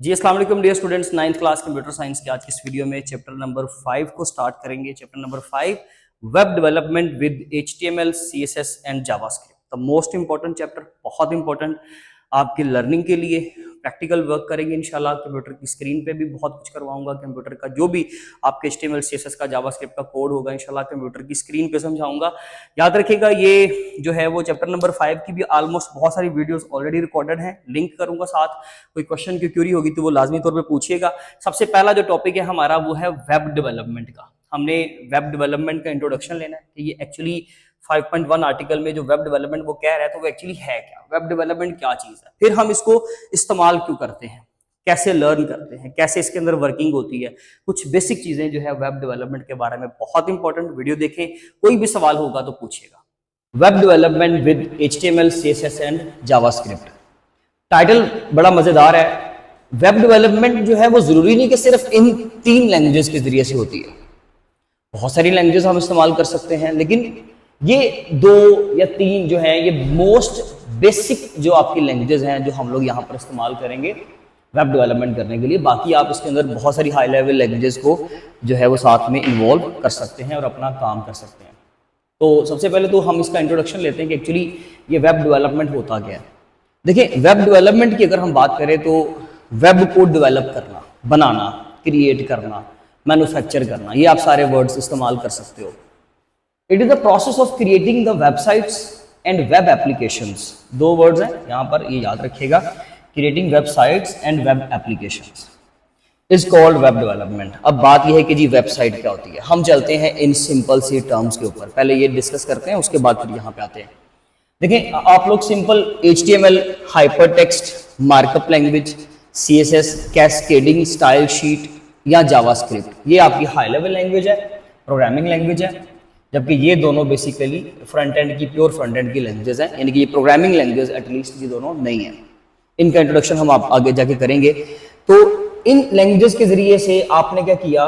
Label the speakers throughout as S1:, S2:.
S1: जी अस्सलाम वालेकुम dear students, 9th class computer science के आज की इस वीडियो में चैप्टर नंबर 5 को स्टार्ट करेंगे। Chapter number 5 web development with HTML, CSS and JavaScript. The most important chapter, बहुत इंपॉर्टेंट आपकी लर्निंग के लिए। प्रैक्टिकल वर्क करेंगे इंशाल्लाह। कंप्यूटर की स्क्रीन पे भी बहुत कुछ करवाऊंगा। कंप्यूटर का जो भी आपके HTML, CSS का, जावास्क्रिप्ट का कोड होगा इंशाल्लाह कंप्यूटर की स्क्रीन पे समझाऊंगा। याद रखिएगा ये जो है वो चैप्टर नंबर 5 की भी ऑलमोस्ट बहुत सारी वीडियोस ऑलरेडी रिकॉर्डेड हैं, लिंक करूंगा साथ। कोई क्वेश्चन की क्यूरी होगी तो वो लाजमी तौर पे पूछिएगा। सबसे पहला जो टॉपिक है हमारा वो है वेब डेवलपमेंट का। हमने वेब डेवलपमेंट का इंट्रोडक्शन लेना है कि ये एक्चुअली 5.1 आर्टिकल में जो वेब डेवलपमेंट वो कह रहा है तो वो एक्चुअली है क्या, वेब डेवलपमेंट क्या चीज है, फिर हम इसको इस्तेमाल क्यों करते हैं, कैसे लर्न करते हैं, कैसे इसके अंदर वर्किंग होती है। कुछ बेसिक चीजें जो है वेब डेवलपमेंट के बारे में बहुत इंपॉर्टेंट। वीडियो देखें, कोई भी सवाल होगा तो पूछिएगा। Web development with HTML, CSS and JavaScript. Title बड़ा मजेदार है। वेब डेवलपमेंट जो है वो जरूरी नहीं कि सिर्फ इन 3 लैंग्वेजेस के जरिए से होती है, बहुत सारी लैंग्वेजेस हम इस्तेमाल कर सकते हैं, लेकिन ये 2 या 3 जो है ये मोस्ट बेसिक जो आपकी लैंग्वेजेस हैं जो हम लोग यहाँ पर इस्तेमाल करेंगे वेब डेवलपमेंट करने के लिए। बाकी आप इसके अंदर बहुत सारी हाई लेवल लैंग्वेजेस को जो है वो साथ में इन्वॉल्व कर सकते हैं और अपना काम कर सकते हैं। तो सबसे पहले तो हम इसका इंट्रोडक्शन लेते हैं कि एक्चुअली ये वेब डेवलपमेंट होता क्या है। देखिए, वेब डेवलपमेंट की अगर हम बात करें तो वेब को डेवलप करना, बनाना, क्रिएट करना, मैन्युफैक्चर करना, ये आप सारे वर्ड्स इस्तेमाल कर सकते हो। It is the process of creating the websites and web applications. 2 words हैं यहाँ पर, ये याद रखिएगा, creating websites and web applications is called web development. अब बात यह है कि जी वेबसाइट क्या होती है। हम चलते हैं इन सिंपल सी टर्म्स के ऊपर, पहले ये डिस्कस करते हैं, उसके बाद फिर यहाँ पे आते हैं। देखिए, आप लोग simple HTML, hypertext, markup language, CSS, cascading style sheet या जावास्क्रिप्ट, ये आपकी हाई लेवल लैंग्वेज है, प्रोग्रामिंग लैंग्वेज है। जबकि ये दोनों बेसिकली फ्रंट एंड की, प्योर फ्रंट एंड की लैंग्वेजेस हैं, यानी कि ये प्रोग्रामिंग लैंग्वेज एटलीस्ट ये दोनों नहीं है। इनका इंट्रोडक्शन हम आप आगे जाके करेंगे। तो इन लैंग्वेजेस के जरिए से आपने क्या किया,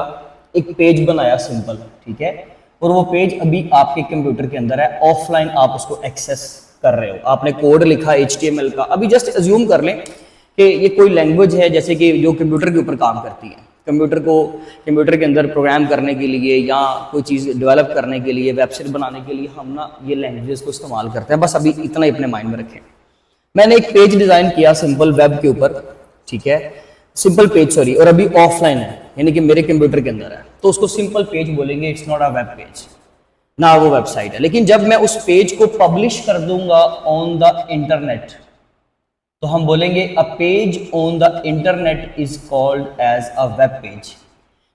S1: एक पेज बनाया सिंपल, ठीक है, और वो पेज अभी आपके कंप्यूटर के अंदर है, ऑफलाइन आप उसको एक्सेस कर रहे हो। आपने कोड लिखा HTML का। अभी जस्ट अज्यूम कर लें कि ये कोई लैंग्वेज है जैसे कि जो कंप्यूटर के ऊपर काम करती है। कंप्यूटर के अंदर प्रोग्राम करने के लिए या कोई चीज़ डेवलप करने के लिए, वेबसाइट बनाने के लिए हम ना ये लैंग्वेजेस को इस्तेमाल करते हैं। बस अभी इतना ही अपने माइंड में रखें। मैंने एक पेज डिजाइन किया सिंपल वेब के ऊपर, ठीक है, सिंपल पेज, सॉरी, और अभी ऑफलाइन है, यानी कि मेरे कंप्यूटर के अंदर है, तो उसको सिंपल पेज बोलेंगे। It's not a web page, ना वो वेबसाइट है। लेकिन जब मैं उस पेज को पब्लिश कर दूंगा ऑन द इंटरनेट, तो हम बोलेंगे a page on the internet is called as a web page.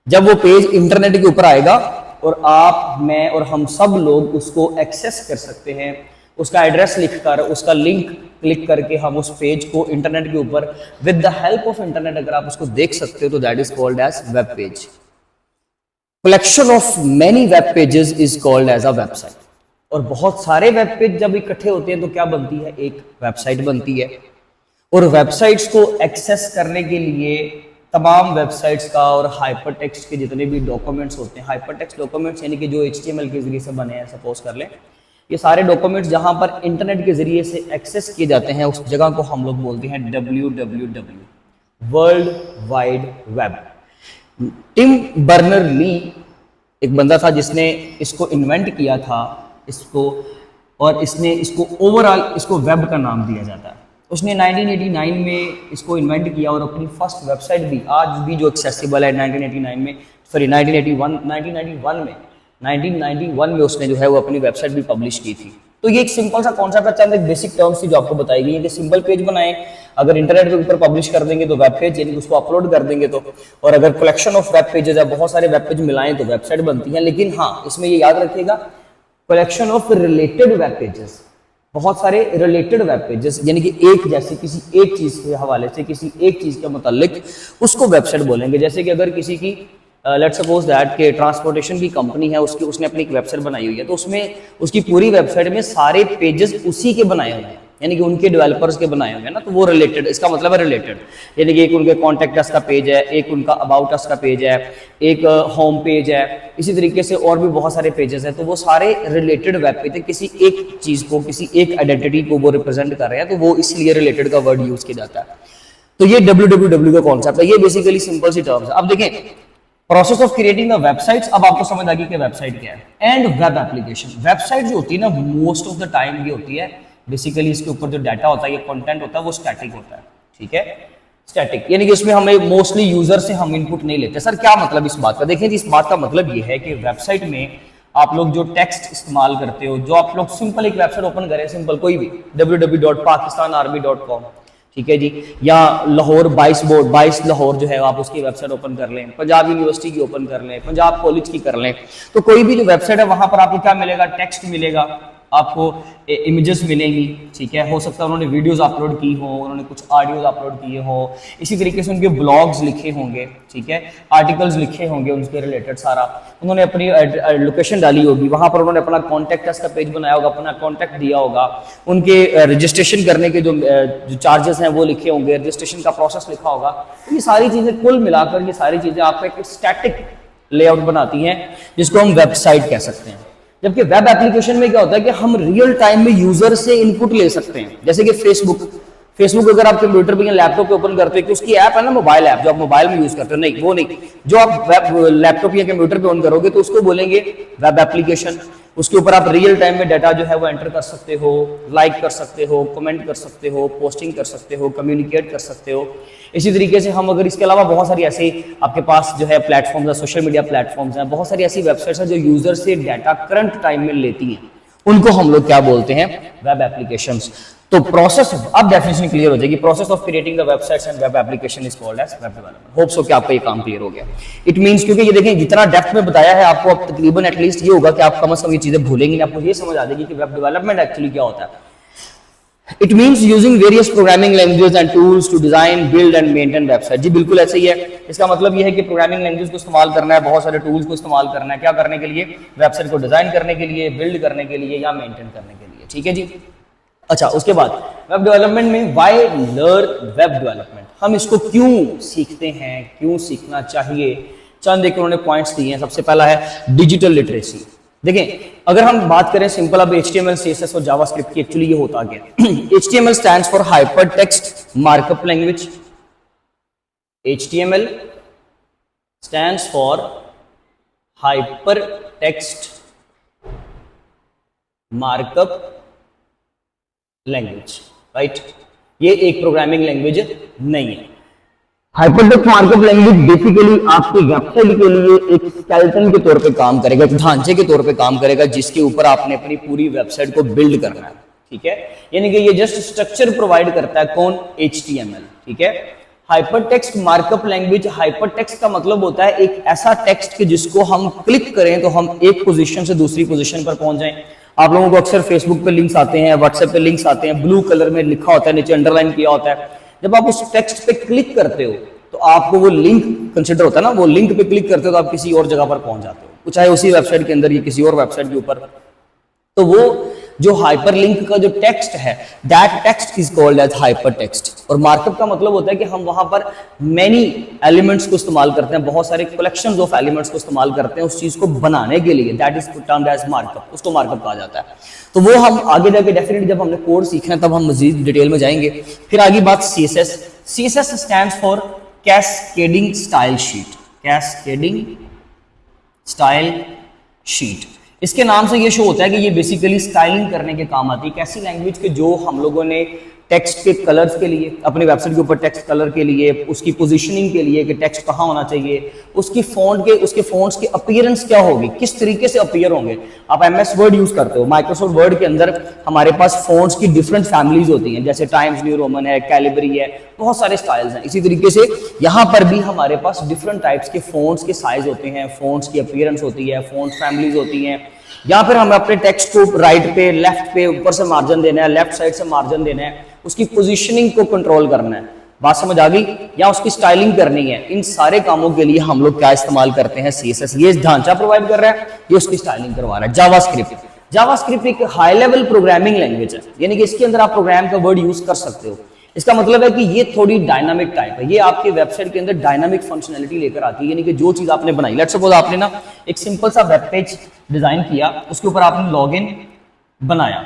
S1: जब वो पेज इंटरनेट के ऊपर आएगा और आप, मैं और हम सब लोग उसको एक्सेस कर सकते हैं, उसका एड्रेस लिखकर, उसका लिंक क्लिक करके हम उस पेज को इंटरनेट के ऊपर with the help of internet अगर आप उसको देख सकते हो तो that is called as web page. Collection of many web pages is called as a website. और बहुत सारे वेब पेज जब इकट्ठे होते हैं तो क्या बनती है, एक वेबसाइट बनती है। और वेबसाइट्स को एक्सेस करने के लिए तमाम वेबसाइट्स का और हाइपरटेक्स्ट के जितने भी डॉक्यूमेंट्स होते हैं, हाइपरटेक्स्ट डॉक्यूमेंट्स यानी कि जो HTML के जरिए से बने हैं, सपोज कर लें, ये सारे डॉक्यूमेंट्स जहां पर इंटरनेट के जरिए से एक्सेस किए जाते हैं उस जगह को हम लोग बोलते हैं WWW, world wide web. Tim Berners Lee एक बंदा था जिसने इसको इन्वेंट किया था इसको, और इसने इसको ओवरऑल इसको वेब का नाम दिया जाता है। उसने 1989 में इसको इन्वेंट किया और अपनी फर्स्ट वेबसाइट भी आज भी जो एक्सेसिबल है 1989 में, सॉरी 1991 में उसने जो है वो अपनी वेबसाइट भी पब्लिश की थी। तो ये एक सिंपल सा कॉन्सेप्ट है, चंद एक बेसिक टर्म्स थी जो आपको बताई गई है कि सिंपल पेज बनाएं, अगर इंटरनेट के ऊपर पब्लिश कर देंगे तो वेब पेज, यानी कि उसको अपलोड कर देंगे तो, और अगर कलेक्शन ऑफ वेब पेजेस है, बहुत सारे वेब पेज मिलाएं तो वेबसाइट बनती है। लेकिन हाँ, इसमें ये याद रखिएगा, collection of related web pages, बहुत सारे रिलेटेड वेब पेजेस, यानी कि एक जैसे किसी एक चीज के हवाले से, किसी एक चीज के मुतालिक उसको वेबसाइट बोलेंगे। जैसे कि अगर किसी की लेट्स सपोज दैट के ट्रांसपोर्टेशन की कंपनी है, उसने अपनी एक वेबसाइट बनाई हुई है, तो उसमें उसकी पूरी वेबसाइट में सारे पेजेस उसी के बनाए हुए हैं, यानी कि उनके डेवलपर्स के बनाए हुए हैं ना, तो वो रिलेटेड, इसका मतलब है रिलेटेड। यानी कि एक उनके कॉन्टैक्ट अस का पेज है, एक उनका अबाउट अस का पेज है, एक होम पेज है, इसी तरीके से और भी बहुत सारे पेजेस हैं। तो वो सारे रिलेटेड वेब पेज है, किसी एक चीज को, किसी एक आइडेंटिटी को वो रिप्रेजेंट कर रहे हैं, तो वो इसलिए रिलेटेड का वर्ड यूज किया जाता है। तो ये www का कॉन्सेप्ट है, ये बेसिकली सिंपल सी टर्म्स है। अब देखें process of creating the websites, अब आपको समझ आ गई कि वेबसाइट क्या है। एंड वेब एप्लीकेशन, वेबसाइट जो होती है ना मोस्ट ऑफ द टाइम ये होती है बेसिकली इसके ऊपर जो डाटा होता है, ये कंटेंट होता है वो स्टैटिक होता है, ठीक है, स्टैटिक, यानी कि इसमें हमें मोस्टली यूजर से हम इनपुट नहीं लेते। सर क्या मतलब इस बात का? देखिए इस बात का मतलब ये है कि वेबसाइट में आप लोग जो टेक्स्ट इस्तेमाल करते हो, जो आप लोग सिंपल एक वेबसाइट ओपन करें, सिंपल कोई भी www.pakistanarmy.com, ठीक है जी, या लाहौर 22 लाहौर जो है आप उसकी वेबसाइट ओपन कर लें, पंजाब यूनिवर्सिटी की ओपन कर लें, पंजाब कॉलेज की कर लें, तो कोई भी जो वेबसाइट है वहां पर आपको क्या मिलेगा? टेक्स्ट मिलेगा, आपको इमेजेस मिलेंगी, ठीक है, हो सकता है उन्होंने वीडियोस अपलोड की हो, उन्होंने कुछ ऑडियोज अपलोड किए हो, इसी तरीके से उनके ब्लॉग्स लिखे होंगे, ठीक है, आर्टिकल्स लिखे होंगे उनके रिलेटेड सारा, उन्होंने अपनी लोकेशन डाली होगी, वहां पर उन्होंने अपना कॉन्टैक्ट का पेज बनाया होगा, अपना कॉन्टैक्ट दिया होगा, उनके रजिस्ट्रेशन करने के जो चार्जेस हैं वो लिखे होंगे, रजिस्ट्रेशन का प्रोसेस लिखा होगा। तो ये सारी चीजें कुल मिलाकर ये सारी चीजें आपको एक स्टैटिक लेआउट बनाती हैं जिसको हम वेबसाइट कह सकते हैं। जबकि वेब एप्लीकेशन में क्या होता है कि हम रियल टाइम में यूजर से इनपुट ले सकते हैं। जैसे कि फेसबुक अगर आप कंप्यूटर पे या लैपटॉप पे ओपन करते हो कि उसकी ऐप है ना मोबाइल ऐप जो आप मोबाइल में यूज करते हो, नहीं वो नहीं, जो आप लैपटॉप या कंप्यूटर पे ऑन करोगे तो उसको बोलेंगे वेब एप्लीकेशन। उसके ऊपर आप रियल टाइम में डाटा जो है वो एंटर कर सकते हो, लाइक कर सकते हो, कमेंट कर सकते हो, पोस्टिंग कर सकते हो, कम्युनिकेट कर सकते हो। इसी तरीके से हम अगर इसके अलावा बहुत सारी ऐसे आपके पास जो है प्लेटफॉर्म्स है, सोशल मीडिया प्लेटफॉर्म्स हैं, बहुत सारी ऐसी वेबसाइट्स हैं जो यूजर से डाटा करंट टाइम में लेती हैं, उनको हम लोग क्या बोलते हैं? Web applications. तो प्रोसेस, अब डेफिनेशन क्लियर हो जाएगी, process of creating the websites and web application is called as web development. Hope so कि आपका ये काम क्लियर हो गया। इट मींस, क्योंकि ये देखें जितना डेप्थ में बताया है आपको, अब तकरीबन एटलीस्ट ये होगा कि आप कम से कम ये चीजें भूलेंगे नहीं, आपको ये समझ आ जाएगी कि वेब डेवलपमेंट एक्चुअली क्या होता है। It means using various programming languages and tools to design, build and maintain website। जी बिल्कुल ऐसे ही है। इसका मतलब ये है कि प्रोग्रामिंग लैंग्वेज को इस्तेमाल करना है, बहुत सारे टूल्स को इस्तेमाल करना है, क्या करने के लिए? वेबसाइट को डिजाइन करने के लिए, बिल्ड करने के लिए या मेंटेन करने के लिए, ठीक है जी। अच्छा, उसके बाद वेब डेवलपमेंट में व्हाई लर्न वेब डेवलपमेंट, हम इसको क्यों सीखते हैं, क्यों सीखना चाहिए? चंद एक उन्होंने पॉइंट्स दिए हैं। सबसे पहला है डिजिटल लिटरेसी। देखें अगर हम बात करें सिंपल अब HTML, CSS और जावास्क्रिप्ट की, एक्चुअली ये होता क्या? HTML stands for hypertext markup language. HTML stands for hypertext markup language, right? ये एक प्रोग्रामिंग लैंग्वेज नहीं है। हाइपरटेक्स्ट मार्कअप लैंग्वेज बेसिकली आपकी वेबसाइट के लिए एक स्केलेटन के तौर पे काम करेगा, एक ढांचे के तौर पे काम करेगा जिसके ऊपर आपने अपनी पूरी वेबसाइट को बिल्ड करना है, ठीक है। यानी कि ये जस्ट स्ट्रक्चर प्रोवाइड करता है, कौन? HTML, ठीक है। हाइपरटेक्स्ट मार्कअप लैंग्वेज, हाइपरटेक्स्ट का मतलब होता है एक ऐसा टेक्स्ट कि जिसको हम क्लिक करें तो हम एक पोजीशन से दूसरी पोजीशन पर पहुंच जाएं। आप लोगों को अक्सर फेसबुक पे लिंक्स आते हैं, व्हाट्सएप पे लिंक्स आते हैं, ब्लू कलर में लिखा होता है, नीचे अंडरलाइन किया होता है। जब आप उस टेक्स्ट पे क्लिक करते हो तो आपको वो लिंक कंसिडर होता है ना, वो लिंक पे क्लिक करते हो तो आप किसी और जगह पर पहुंच जाते हो, चाहे उसी वेबसाइट के अंदर या किसी और वेबसाइट के ऊपर। तो वो जो हाइपरलिंक का जो टेक्स्ट है, that text is called as hypertext. और मार्कअप का मतलब होता है कि हम वहां पर मेनी एलिमेंट्स को इस्तेमाल करते हैं, बहुत सारे कलेक्शंस ऑफ एलिमेंट्स को इस्तेमाल करते हैं उस चीज को बनाने के लिए, that is termed as markup, उसको मार्कअप कहा जाता है। तो वो हम आगे जाके डेफिनेटली जब हमने कोड सीखना है तब हम मजीद डिटेल में जाएंगे। फिर आगे बात CSS। CSS stands for cascading style sheet. Cascading style sheet, इसके नाम से ये शो होता है कि ये बेसिकली स्टाइलिंग करने के काम आती है। कैसी लैंग्वेज के जो हम लोगों ने टेक्स्ट के कलर्स के लिए, अपनी वेबसाइट के ऊपर टेक्स्ट कलर के लिए, उसकी पोजीशनिंग के लिए कि टेक्स्ट कहाँ होना चाहिए, उसकी फॉन्ट के, उसके फॉन्ट्स की अपीयरेंस क्या होगी, किस तरीके से अपीयर होंगे। आप MS वर्ड यूज करते हो, माइक्रोसॉफ्ट वर्ड के अंदर हमारे पास फॉन्ट्स की डिफरेंट फैमिलीज होती हैं, जैसे टाइम्स न्यू रोमन है, कैलिबरी है, बहुत सारे स्टाइल्स हैं। इसी तरीके से यहाँ पर भी हमारे पास डिफरेंट टाइप्स के फॉन्ट्स के साइज होते हैं, फॉन्ट्स की अपीयरेंस होती है, फॉन्ट फैमिलीज होती हैं। या फिर हमें अपने टेक्स्ट को राइट पे, लेफ्ट पे, ऊपर से मार्जिन देना है, लेफ्ट साइड से मार्जिन देना है, उसकी पोजीशनिंग को कंट्रोल करना है, बात समझ आ गई, या उसकी स्टाइलिंग करनी है। इन सारे कामों के लिए हम लोग क्या इस्तेमाल करते हैं? CSS। ये ढांचा प्रोवाइड कर रहा है, ये उसकी स्टाइलिंग करवा रहा है। जावास्क्रिप्ट एक हाई लेवल प्रोग्रामिंग लैंग्वेज है, यानी कि इसके अंदर आप प्रोग्राम का वर्ड यूज कर सकते हो। इसका मतलब है कि ये थोड़ी डायनामिक टाइप है, ये आपके वेबसाइट के अंदर डायनामिक फंक्शनैलिटी लेकर आती है। यानी कि जो चीज आपने बनाई, लेट्स सपोज आपने ना एक सिंपल सा वेब पेज डिजाइन किया, उसके ऊपर आपने लॉगिन बनाया,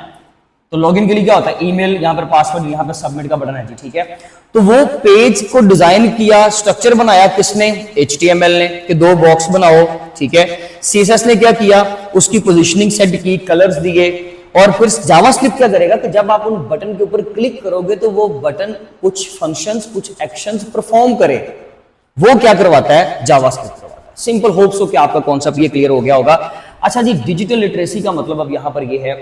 S1: तो लॉगिन के लिए क्या होता है, ईमेल, यहाँ पर पासवर्ड, यहाँ पर सबमिट का बटन है जी, ठीक है। तो वो पेज को डिजाइन किया, स्ट्रक्चर बनाया किसने, HTML ने, कि 2 बॉक्स बनाओ, ठीक है। CSS ने क्या किया, उसकी पोजीशनिंग सेट की, कलर्स दिए, और फिर जावास्क्रिप्ट क्या करेगा कि जब आप उन बटन के ऊपर क्लिक करोगे तो वो बटन कुछ फंक्शंस, कुछ एक्शंस परफॉर्म करे। वो क्या करवाता है, जावास्क्रिप्ट करवाता है। सिंपल, होप सो कि आपका कॉन्सेप्ट ये क्लियर हो गया होगा। अच्छा जी, डिजिटल लिटरेसी का मतलब अब यहां पर ये है,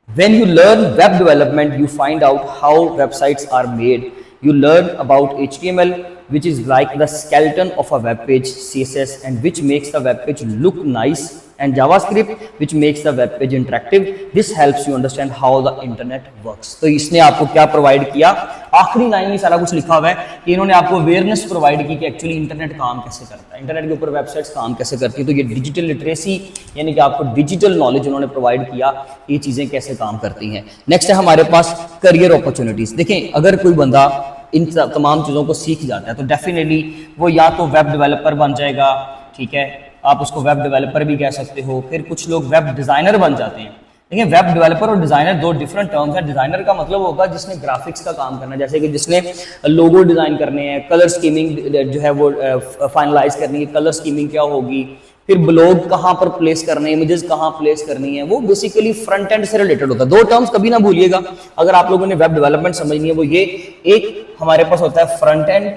S1: when you learn web development you find out how websites are made, you learn about HTML which is like the skeleton of a web page, CSS and which makes the web page look nice, and JavaScript which makes the web page interactive. This helps you understand how the internet works. तो इसने आपको क्या provide किया, आखिरी line में सारा कुछ लिखा हुआ है कि इन्होंने आपको अवेयरनेस प्रोवाइड की कि एक्चुअली इंटरनेट काम कैसे करता है, इंटरनेट के ऊपर वेबसाइट्स काम कैसे करती है। तो ये डिजिटल लिटरेसी यानी कि आपको डिजिटल नॉलेज उन्होंने प्रोवाइड किया, ये चीजें कैसे काम करती हैं। नेक्स्ट है हमारे पास करियर अपॉर्चुनिटीज। देखें, अगर कोई बंदा इन तमाम चीज़ों को सीख जाता है तो डेफिनेटली वो या तो वेब डेवलपर बन जाएगा, ठीक है, आप उसको वेब डेवलपर भी कह सकते हो। फिर कुछ लोग वेब डिज़ाइनर बन जाते हैं। देखिए, वेब डेवलपर और डिज़ाइनर 2 डिफरेंट टर्म्स हैं। डिज़ाइनर का मतलब होगा जिसने ग्राफिक्स का काम करना है, जैसे कि जिसने लोगो डिज़ाइन करने हैं, कलर स्कीमिंग जो है वो फाइनलाइज करनी है, कलर स्कीमिंग क्या होगी, फिर ब्लॉग कहाँ पर प्लेस करने हैं, इमेजेस कहाँ प्लेस करनी है, वो बेसिकली फ्रंट एंड से रिलेटेड होता है। 2 टर्म्स कभी ना भूलिएगा अगर आप लोगों ने वेब डेवलपमेंट समझनी है, वो ये, एक हमारे पास होता है फ्रंट एंड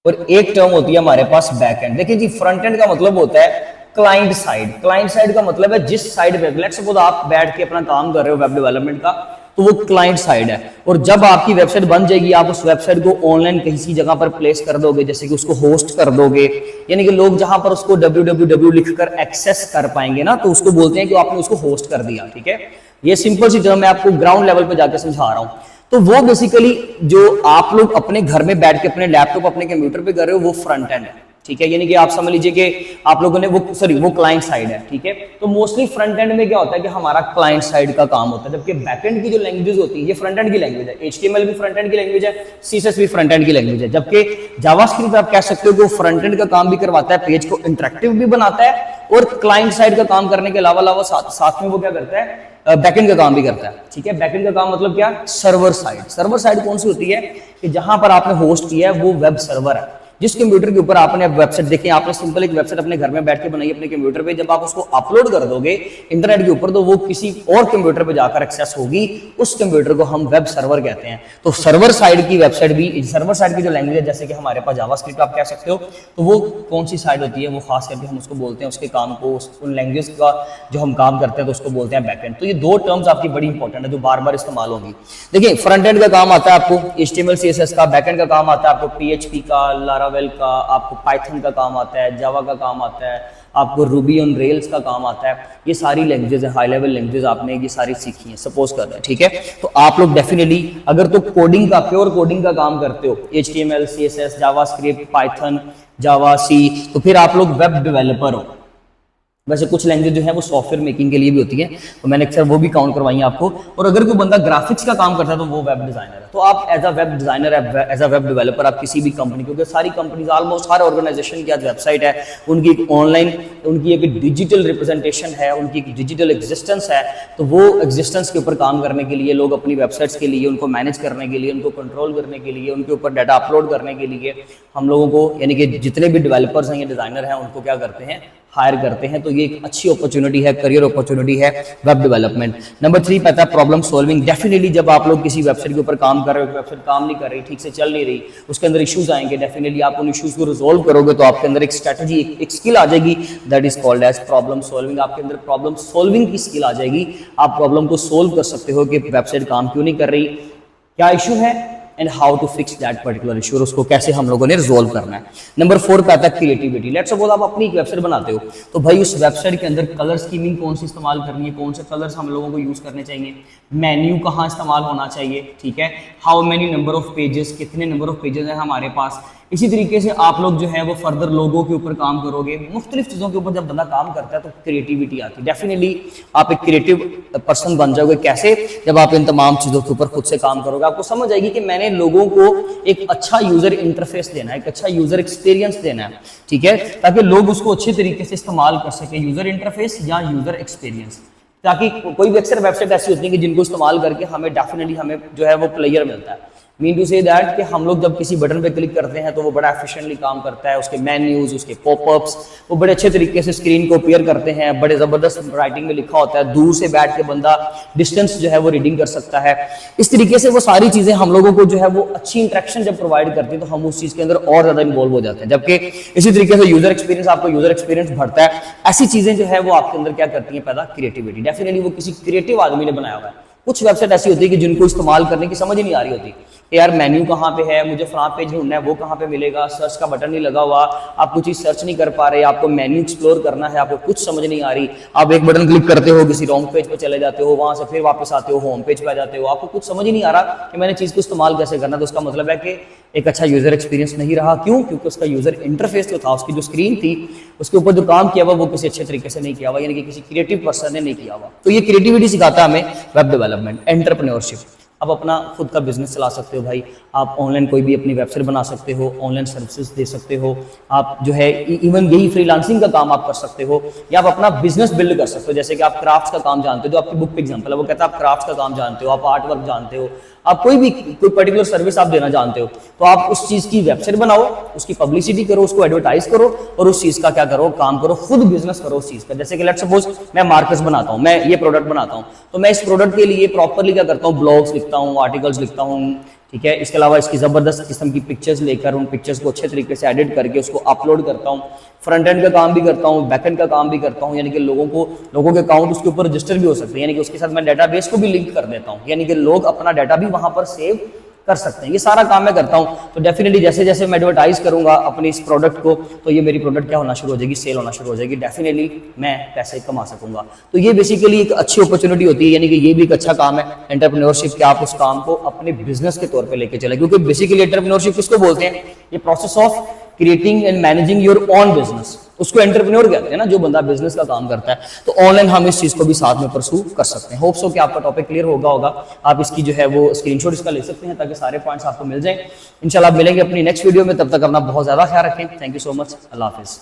S1: और एक टर्म होती है हमारे पास बैक एंड। देखिए जी, फ्रंट एंड का मतलब होता है क्लाइंट साइड। क्लाइंट साइड का मतलब है जिस साइड पे, लेट्स सपोज आप बैठ के अपना काम कर रहे हो वेब डेवलपमेंट का, तो वो क्लाइंट साइड है। और जब आपकी वेबसाइट बन जाएगी, आप उस वेबसाइट को ऑनलाइन किसी जगह पर प्लेस कर दोगे, जैसे कि उसको होस्ट कर दोगे, यानी कि लोग जहां पर उसको www लिखकर एक्सेस कर पाएंगे ना, तो उसको बोलते हैं कि आपने उसको होस्ट कर दिया, ठीक है। ये सिंपल सी टर्म मैं आपको ग्राउंड लेवल पे जाकर समझा रहा हूं। तो वो बेसिकली जो आप लोग अपने घर में बैठ के अपने लैपटॉप, अपने कंप्यूटर पे कर रहे हो, वो फ्रंट एंड है, ठीक है। यानी कि आप समझ लीजिए कि आप लोगों ने वो क्लाइंट साइड है, ठीक है। तो मोस्टली फ्रंट एंड में क्या होता है कि हमारा क्लाइंट साइड का काम होता है, जबकि बैक एंड की जो लैंग्वेज होती है ये फ्रंट एंड की लैंग्वेज है। HTML भी फ्रंट एंड की लैंग्वेज है, CSS भी फ्रंट एंड की लैंग्वेज है, जबकि जावास्क्रिप्ट आप कह सकते हो कि वो फ्रंट एंड का काम भी करवाता है, पेज को इंटरेक्टिव भी बनाता है, और क्लाइंट साइड का काम करने के अलावा साथ में वो क्या करता है, बैकएंड का काम भी करता है, ठीक है। बैकएंड का काम मतलब क्या, सर्वर साइड। सर्वर साइड कौन सी होती है कि जहां पर आपने होस्ट किया है वो वेब सर्वर है, जिस कंप्यूटर के ऊपर आपने अब वेबसाइट देखी, आपने सिंपल एक वेबसाइट अपने घर में बैठ के बनाई अपने कंप्यूटर पे, जब आप उसको अपलोड कर दोगे इंटरनेट के ऊपर, तो वो किसी और कंप्यूटर पे जाकर एक्सेस होगी, उस कंप्यूटर को हम वेब सर्वर कहते हैं। तो सर्वर साइड की वेबसाइट भी, सर्वर साइड की जो लैंग्वेज है, जैसे कि हमारे पास जावास्क्रिप्ट आप कह सकते हो, तो वो कौन सी साइड होती है, वो खास करके हम उसको बोलते हैं, उसके काम को, उन लैंग्वेज का जो हम काम करते हैं तो उसको बोलते हैं बैकएंड। तो ये 2 टर्म्स आपकी बड़ी इंपॉर्टेंट है जो बार बार इस्तेमाल होंगी। देखिए, फ्रंट एंड का काम आता है आपको HTML CSS का, बैकएंड का काम आता है आपको PHP का, लारावेल का, आपको पाइथन का काम आता है, जावा का काम आता है, आपको रूबी ऑन रेल्स का काम आता है। ये सारी लैंग्वेजेस है, हाई लेवल लैंग्वेजेस आपने ये सारी सीखी हैं, सपोज कर रहे हैं, ठीक है। तो आप लोग डेफिनेटली अगर तो कोडिंग का, प्योर कोडिंग का काम करते हो, HTML CSS JavaScript Python Java C, तो फिर आप लोग वेब डेवलपर हो। वैसे कुछ लैंग्वेज जो है वो सॉफ्टवेयर मेकिंग के लिए भी होती है, तो मैंने अक्सर वो भी काउंट करवाई है आपको। और अगर कोई बंदा ग्राफिक्स का काम करता है तो वो वेब डिजाइनर है। तो आप as a web designer, as a web developer, आप किसी भी कंपनी, क्योंकि सारी कंपनीज, ऑलमोस्ट हर ऑर्गेनाइजेशन की आज वेबसाइट है, उनकी एक ऑनलाइन, उनकी एक डिजिटल रिप्रेजेंटेशन है, उनकी एक डिजिटल एग्जिस्टेंस है। तो वो एग्जिस्टेंस के ऊपर काम करने के लिए लोग अपनी वेबसाइट्स के लिए, उनको मैनेज करने के लिए, उनको कंट्रोल करने के लिए, उनके ऊपर डाटा अपलोड करने के लिए हम लोगों को, यानी कि जितने भी डेवलपर्स हैं या डिजाइनर हैं, उनको क्या करते हैं, हायर करते हैं। तो ये एक अच्छी अपॉर्चुनिटी है, करियर अपॉर्चुनिटी है वेब डेवलपमेंट। नंबर 3 पता है प्रॉब्लम सॉल्विंग। डेफिनेटली जब आप लोग किसी वेबसाइट के ऊपर काम कर रहे हो, वेबसाइट काम नहीं कर रही, ठीक से चल नहीं रही, उसके अंदर इश्यूज आएंगे, डेफिनेटली आप उन इश्यूज को रिजॉल्व करोगे तो आपके अंदर एक स्ट्रेटजी, एक स्किल आ जाएगी, that is called as problem solving. आपके अंदर प्रॉब्लम सॉल्विंग की स्किल आ जाएगी, आप प्रॉब्लम को सोल्व कर सकते हो कि वेबसाइट काम क्यों नहीं कर रही, क्या इशू है, and how to fix that particular issue, उसको कैसे हम लोगों ने रिजोल्व करना है। नंबर 4 पे आता है क्रिएटिविटी। लेट्स सपोज आप अपनी एक वेबसाइट बनाते हो, तो भाई उस वेबसाइट के अंदर कलर स्कीमिंग कौन सी इस्तेमाल करनी है, कौन से कलर्स हम लोगों को यूज करने चाहिए, मेन्यू कहाँ इस्तेमाल होना चाहिए, ठीक है, how many number of pages, कितने नंबर ऑफ पेजेस हैं हमारे पास। इसी तरीके से आप लोग जो है वो फर्दर लोगों के ऊपर काम करोगे, मुख्तलिफ चीज़ों के ऊपर जब बंदा काम करता है तो क्रिएटिविटी आती है। डेफिनेटली आप एक क्रिएटिव पर्सन बन जाओगे। कैसे? जब आप इन तमाम चीज़ों के ऊपर खुद से काम करोगे, आपको समझ आएगी कि मैंने लोगों को एक अच्छा यूजर इंटरफेस देना है, एक अच्छा यूजर एक्सपीरियंस देना है, ठीक है, ताकि लोग उसको अच्छे तरीके से इस्तेमाल कर सके, यूजर इंटरफेस या यूजर एक्सपीरियंस। ताकि कोई भी अक्सर वेबसाइट ऐसी होती है कि जिनको इस्तेमाल करके हमें डेफिनेटली हमें जो है वो प्लेयर मिलता है। मीन टू से दैट कि हम लोग जब किसी बटन पे क्लिक करते हैं तो वो बड़ा एफिशिएंटली काम करता है, उसके मेन्यूज, उसके पॉपअप्स वो बड़े अच्छे तरीके से स्क्रीन को अपीयर करते हैं, बड़े ज़बरदस्त राइटिंग में लिखा होता है, दूर से बैठ के बंदा डिस्टेंस जो है वो रीडिंग कर सकता है। इस तरीके से वो सारी चीज़ें हम लोगों को जो है वो अच्छी इंटरेक्शन जब प्रोवाइड करती है तो हम उस चीज़ के अंदर और ज़्यादा इन्वॉल्व हो जाते हैं। जबकि इसी तरीके से यूजर एक्सपीरियंस, आपको यूजर एक्सपीरियंस बढ़ता है, ऐसी चीज़ें जो है वो आपके अंदर क्या करती हैं, पैदा क्रिएटिविटी। डेफिनेटली वो किसी क्रिएटिव आदमी ने बनाया हुआ है। कुछ वेबसाइट ऐसी होती है कि जिनको इस्तेमाल करने की समझ ही नहीं आ रही होती कि यार मेन्यू कहाँ पे है, मुझे फ्रंट पेज ढूंढना है, वो कहाँ पे मिलेगा, सर्च का बटन नहीं लगा हुआ, आप कुछ चीज सर्च नहीं कर पा रहे, आपको मेन्यू एक्सप्लोर करना है, आपको कुछ समझ नहीं आ रही, आप एक बटन क्लिक करते हो किसी रॉन्ग पेज पे चले जाते हो, वहां से फिर वापस आते हो, होम पेज पे आ जाते हो, आपको कुछ समझ ही नहीं आ रहा कि मैंने चीज को इस्तेमाल कैसे करना। तो उसका मतलब है कि एक अच्छा यूजर एक्सपीरियंस नहीं रहा। क्यों? क्योंकि उसका यूजर इंटरफेस जो था, उसकी जो स्क्रीन थी, उसके ऊपर जो काम किया हुआ वो किसी अच्छे तरीके से नहीं किया हुआ, यानी कि किसी क्रिएटिव पर्सन ने नहीं किया हुआ। तो ये क्रिएटिविटी सिखाता है हमें वेब डेवलपमेंट, एंटरप्रेन्योरशिप। आप अपना खुद का बिजनेस चला सकते हो भाई, आप ऑनलाइन कोई भी अपनी वेबसाइट बना सकते हो, ऑनलाइन सर्विसेज दे सकते हो, आप जो है इवन यही फ्रीलांसिंग का काम आप कर सकते हो, या आप अपना बिजनेस बिल्ड कर सकते हो। जैसे कि आप क्राफ्ट्स का काम जानते हो, जो आपकी बुक पे एग्जांपल है, वो कहता है आप क्राफ्ट्स का काम जानते हो, आप आर्ट वर्क जानते हो, आप कोई पर्टिकुलर सर्विस आप देना जानते हो, तो आप उस चीज की वेबसाइट बनाओ, उसकी पब्लिसिटी करो, उसको एडवर्टाइज करो और उस चीज का क्या करो, काम करो, खुद बिजनेस करो उस चीज का। जैसे कि लेट्स सपोज मैं मार्केट्स बनाता हूँ, मैं ये प्रोडक्ट बनाता हूँ, तो मैं इस प्रोडक्ट के लिए प्रॉपरली क्या करता हूँ, ब्लॉग्स लिखता हूँ, आर्टिकल्स लिखता हूँ, ठीक है। इसके अलावा इसकी जबरदस्त किस्म की पिक्चर्स लेकर उन पिक्चर्स को अच्छे तरीके से एडिट करके उसको अपलोड करता हूँ, फ्रंट एंड का काम भी करता हूँ, बैक एंड का काम भी करता हूँ, यानी कि लोगों के अकाउंट उसके ऊपर रजिस्टर भी हो सकते हैं, यानी कि उसके साथ मैं डाटाबेस को भी लिंक कर देता हूँ, यानी कि लोग अपना डाटा भी वहां पर सेव कर सकते हैं। ये सारा काम मैं करता हूँ। तो डेफिनेटली जैसे जैसे मैं एडवर्टाइज करूंगा अपने इस प्रोडक्ट को, तो ये मेरी प्रोडक्ट क्या होना शुरू हो जाएगी, सेल होना शुरू हो जाएगी, डेफिनेटली मैं पैसे कमा सकूंगा। तो ये बेसिकली एक अच्छी अपॉर्चुनिटी होती है, यानी कि ये भी एक अच्छा काम है एंटरप्रेन्योरशिप, कि आप उस काम को अपने बिजनेस के तौर पर लेके चले। क्योंकि बेसिकली एंटरप्रेन्योरशिप किसको बोलते हैं, ये process of creating and managing your own business, उसको एंटरप्रेन्योर कहते हैं ना, जो बंदा बिजनेस का काम करता है। तो ऑनलाइन हम इस चीज को भी साथ में परसू कर सकते हैं। होप सो कि आपका टॉपिक क्लियर होगा। आप इसकी जो है वो स्क्रीनशॉट इसका ले सकते हैं ताकि सारे पॉइंट्स आपको मिल जाएं। इंशाल्लाह मिलेंगे अपनी नेक्स्ट वीडियो में, तब तक अपना बहुत ज्यादा ख्याल रखें। Thank you so much, Allah Hafiz.